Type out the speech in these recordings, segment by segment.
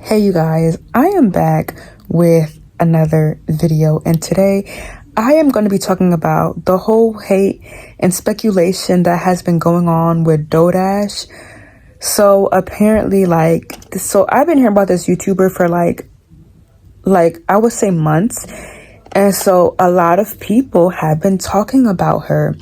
Hey you guys, I am back with another video, and today I am going to be talking about the whole hate and speculation that has been going on with DoeDash. So apparently I've been hearing about this YouTuber for like I would say months, and so a lot of people have been talking about her.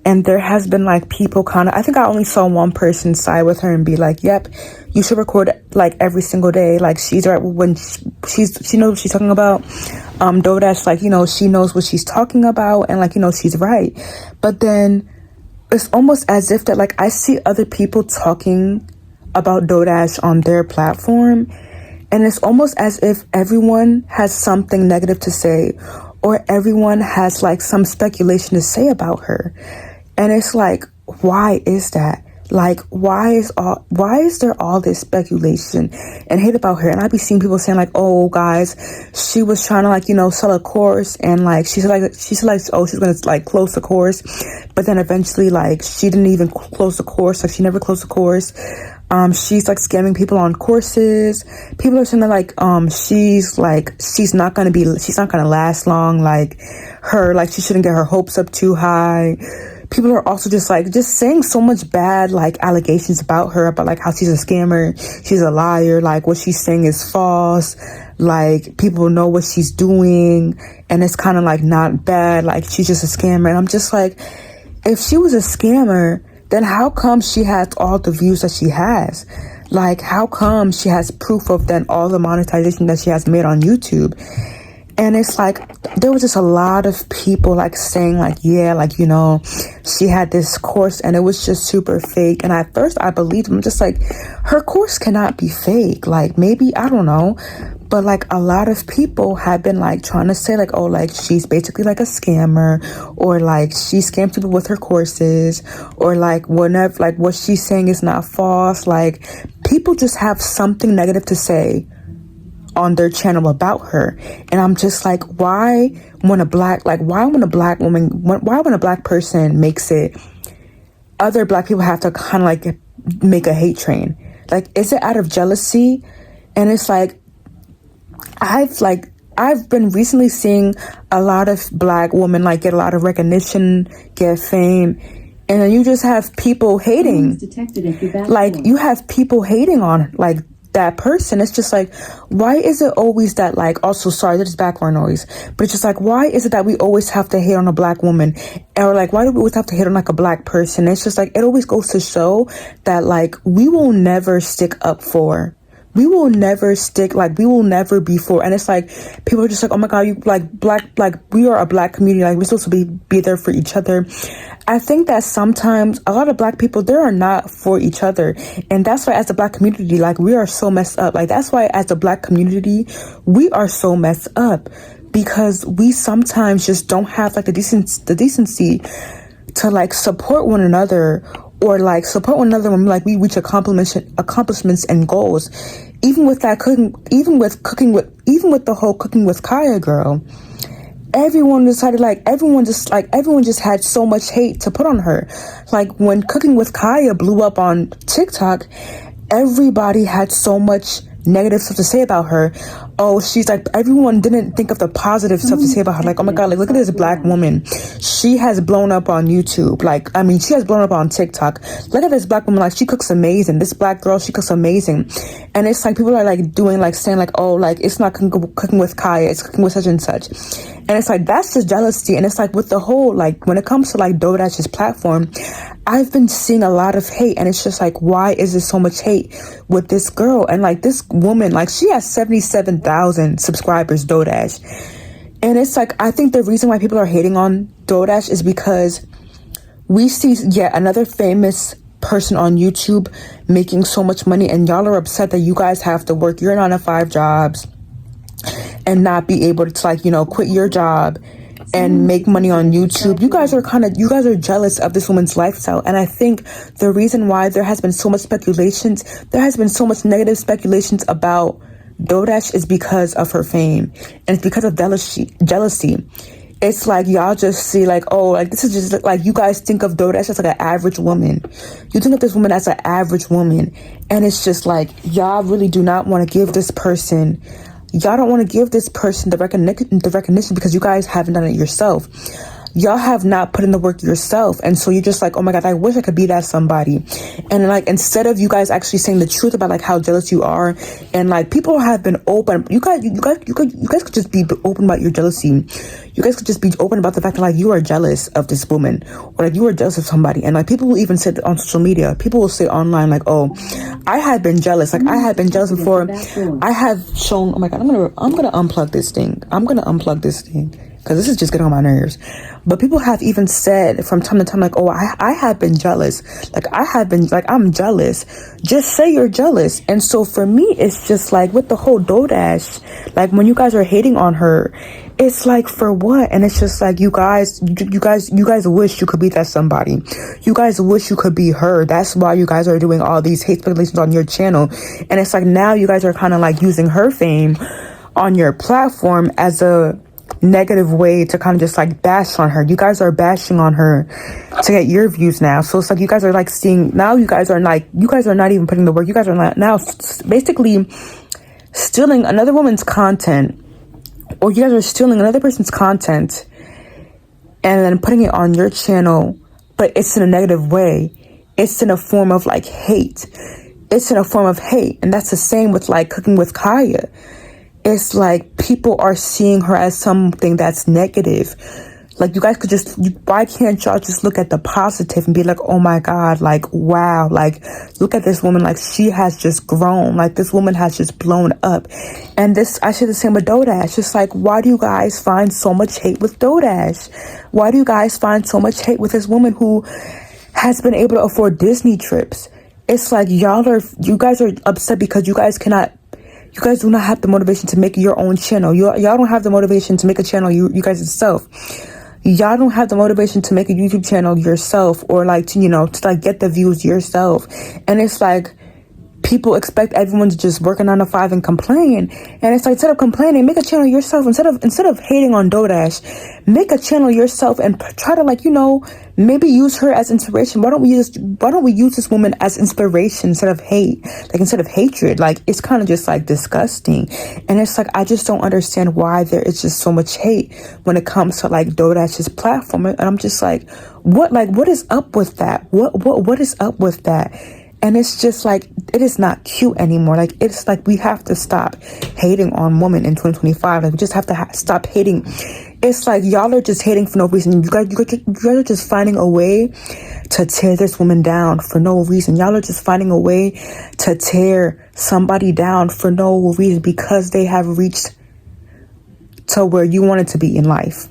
And there has been like people I think I only saw one person side with her and be like, yep, you should record like every single day. Like she's right when she knows what she's talking about. DoeDash, she knows what she's talking about and she's right. But then it's almost as if that I see other people talking about DoeDash on their platform. And it's almost as if everyone has something negative to say, or everyone has some speculation to say about her. And it's why is that? Why is there all this speculation and hate about her? And I be seeing people saying oh guys, she was trying to sell a course, and she said oh, she's gonna close the course, but then eventually she didn't even close the course. She never closed the course. She's scamming people on courses. People are saying she's not gonna last long. She shouldn't get her hopes up too high. People are also just saying so much bad allegations about her, about how she's a scammer, she's a liar, what she's saying is false, people know what she's doing, and it's kind of not bad, she's just a scammer. And I'm just if she was a scammer, then how come she has all the views that she has? How come she has proof of then all the monetization that she has made on YouTube? And it's there was just a lot of people saying yeah, she had this course and it was just super fake. And at first I believed them. I'm just her course cannot be fake. Maybe, I don't know. But a lot of people have been trying to say oh, she's basically a scammer, or she scams people with her courses, or whenever what she's saying is not false. People just have something negative to say on their channel about her. And I'm just why when a black person makes it, other black people have to make a hate train? Is it out of jealousy? And it's I've been recently seeing a lot of black women get a lot of recognition, get fame, and then you just have people hating. You have people hating on that person. It's just why is it always that also, sorry, there's background noise, but it's just why is it that we always have to hate on a black woman, or why do we always have to hate on a black person? It's just it always goes to show that we will never stick up for, we will never be for. And it's people are just oh my god, you black, we are a black community, we're supposed to be there for each other. I think that sometimes a lot of black people, they are not for each other. And that's why as a black community, we are so messed up. That's why as a black community, we are so messed up, because we sometimes just don't have the decency to support one another, or support one another when we reach accomplishments and goals. Even with that even with the whole Cooking with Kaya girl, everyone decided everyone just had so much hate to put on her. When Cooking with Kaya blew up on TikTok, everybody had so much negative stuff to say about her. Oh, she's everyone didn't think of the positive stuff to say about her. Oh my god, look at this black woman, she has blown up on YouTube. She has blown up on TikTok. Look at this black woman, she cooks amazing. This black girl, she cooks amazing. And it's people are doing saying oh, it's not cooking with Kaya, it's cooking with such and such. And it's that's just jealousy. And it's with the whole when it comes to DoeDash's platform, I've been seeing a lot of hate, and it's just why is there so much hate with this girl? And this woman, she has 77,000 subscribers, DoeDash. And it's I think the reason why people are hating on DoeDash is because we see yet another famous person on YouTube making so much money, and y'all are upset that you guys have to work your 9-to-5 jobs and not be able to quit your job and make money on YouTube. You guys are jealous of this woman's lifestyle. And I think the reason why there has been so much negative speculations about DoeDash is because of her fame, and it's because of jealousy. it's like y'all just see like, oh, like this is just like, you guys think of Doda as just like an average woman. You think of this woman as an average woman, and it's just like y'all really do not want to give this person, y'all don't want to give this person the recognition because you guys haven't done it yourself. Y'all have not put in the work yourself, and so you're just like, oh my god, I wish I could be that somebody. And like, instead of you guys actually saying the truth about like how jealous you are, and like people have been open, you guys could just be open about your jealousy. You guys could just be open about the fact that like you are jealous of this woman, or like you are jealous of somebody. And like people will even say that on social media, people will say online like, oh, I had been jealous, like I had been jealous before. I have shown, oh my god, I'm gonna unplug this thing, because this is just getting on my nerves. But people have even said from time to time, like, oh, I have been jealous. Like, I'm jealous. Just say you're jealous. And so for me, it's just like with the whole Dodash, like when you guys are hating on her, it's like, for what? And it's just like, you guys wish you could be that somebody. You guys wish you could be her. That's why you guys are doing all these hate speculations on your channel. And it's like, now you guys are kind of like using her fame on your platform as a negative way to kind of just like bash on her. You guys are bashing on her to get your views now. So it's like you guys are like seeing, now you guys are not even putting the work. You guys are not now basically stealing another woman's content, or you guys are stealing another person's content and then putting it on your channel, but it's in a negative way. It's in a form of like hate. It's in a form of hate. And that's the same with like Cooking with Kaya. It's like people are seeing her as something that's negative. Like, you guys could just, why can't y'all just look at the positive and be like, oh my god, like, wow, like, look at this woman, like, she has just grown, like, this woman has just blown up. And this, I say the same with Dodash. Just like, why do you guys find so much hate with Dodash? Why do you guys find so much hate with this woman who has been able to afford Disney trips? It's like, you guys are upset because you guys do not have the motivation to make your own channel. Y'all don't have the motivation to make a channel you guys yourself. Y'all don't have the motivation to make a YouTube channel yourself, or like to like get the views yourself. And it's like people expect everyone to just work a 9 to 5 and complain. And it's like, instead of complaining, make a channel yourself. Instead of hating on Dodash, make a channel yourself and try to like, maybe use her as inspiration. Why don't we use this woman as inspiration instead of hate? Like, instead of hatred. Like, it's kind of just like disgusting. And it's like, I just don't understand why there is just so much hate when it comes to like Dodash's platform. And I'm just like, what is up with that? What is up with that? And it's just like, it is not cute anymore. Like, it's like, we have to stop hating on women in 2025. Like, we just have to stop hating. It's like, y'all are just hating for no reason. You guys are just finding a way to tear this woman down for no reason. Y'all are just finding a way to tear somebody down for no reason, because they have reached to where you wanted to be in life.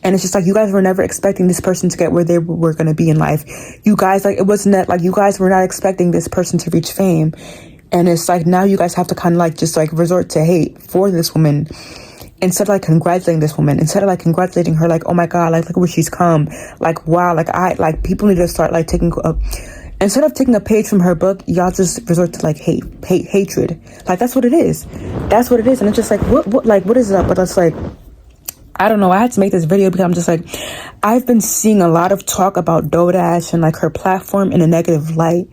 And it's just like, you guys were never expecting this person to get where they were going to be in life. You guys, like, it wasn't that, like, you guys were not expecting this person to reach fame. And it's like, now you guys have to kind of like just like resort to hate for this woman, instead of like congratulating this woman, instead of like congratulating her, like, oh my god, like, look where she's come, like, wow, like people need to start like taking instead of taking a page from her book, y'all just resort to like hatred. Like, that's what it is. And it's just like, what is up? But it's like, I don't know. I had to make this video because I'm just like, I've been seeing a lot of talk about Dodash and like her platform in a negative light.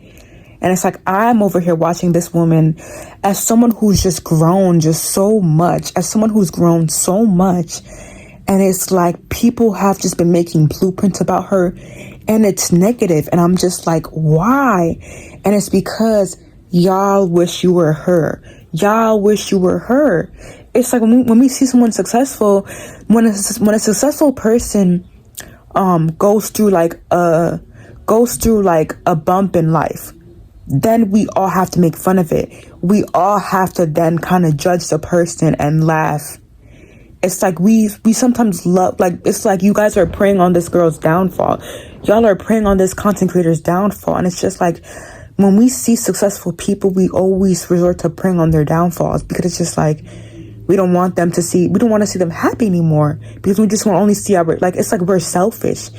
And it's like, I'm over here watching this woman as someone who's just grown so much. And it's like, people have just been making blueprints about her, and it's negative. And I'm just like, why? And it's because y'all wish you were her. It's like, when we see someone successful, when a successful person goes through like a bump in life, then we all have to make fun of it. We all have to then kind of judge the person and laugh. It's like, we sometimes love, like, it's like, you guys are preying on this girl's downfall. Y'all are preying on this content creator's downfall. And it's just like, when we see successful people, we always resort to preying on their downfalls, because it's just like, we don't want to see them happy anymore, because we just want to only see our, like, it's like we're selfish.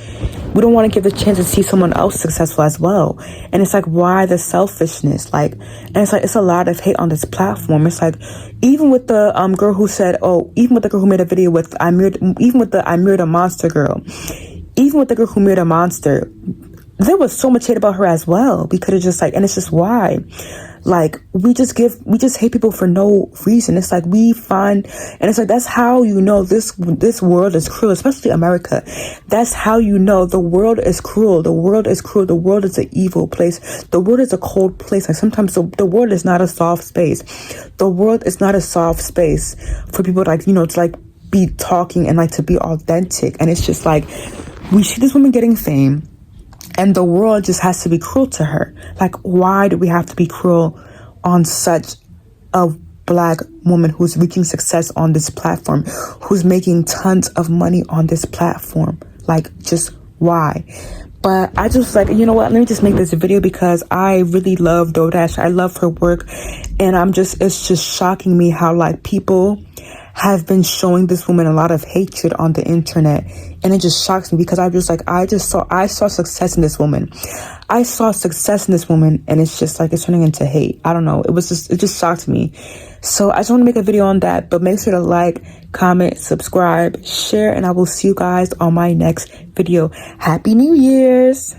We don't want to give the chance to see someone else successful as well. And it's like, why the selfishness? Like, and it's like, it's a lot of hate on this platform. It's like, even with the girl who said, even with the girl who made a video with even with the I Mirrored a Monster girl, even with the girl who mirrored a monster, there was so much hate about her as well. We could have just, like, and it's just why, like, we just hate people for no reason. It's like, we find, and it's like, that's how you know this world is cruel, especially America. That's how you know the world is cruel. The world is cruel. The world is an evil place. The world is a cold place. Like, sometimes the world is not a soft space. The world is not a soft space for people, like, you know, to, like, be talking and, like, to be authentic. And it's just like, we see this woman getting fame, and the world just has to be cruel to her. Like, why do we have to be cruel on such a Black woman who's reaching success on this platform, who's making tons of money on this platform? Like, just why? But I just, like, you know what, let me just make this video because I really love DoeDash. I love her work, and it's just shocking me how, like, people have been showing this woman a lot of hatred on the internet, and it just shocks me because I saw success in this woman. I saw success in this woman, and it's just like, it's turning into hate. I don't know. It just shocked me. So I just want to make a video on that, but make sure to like, comment, subscribe, share, and I will see you guys on my next video. Happy New Year's.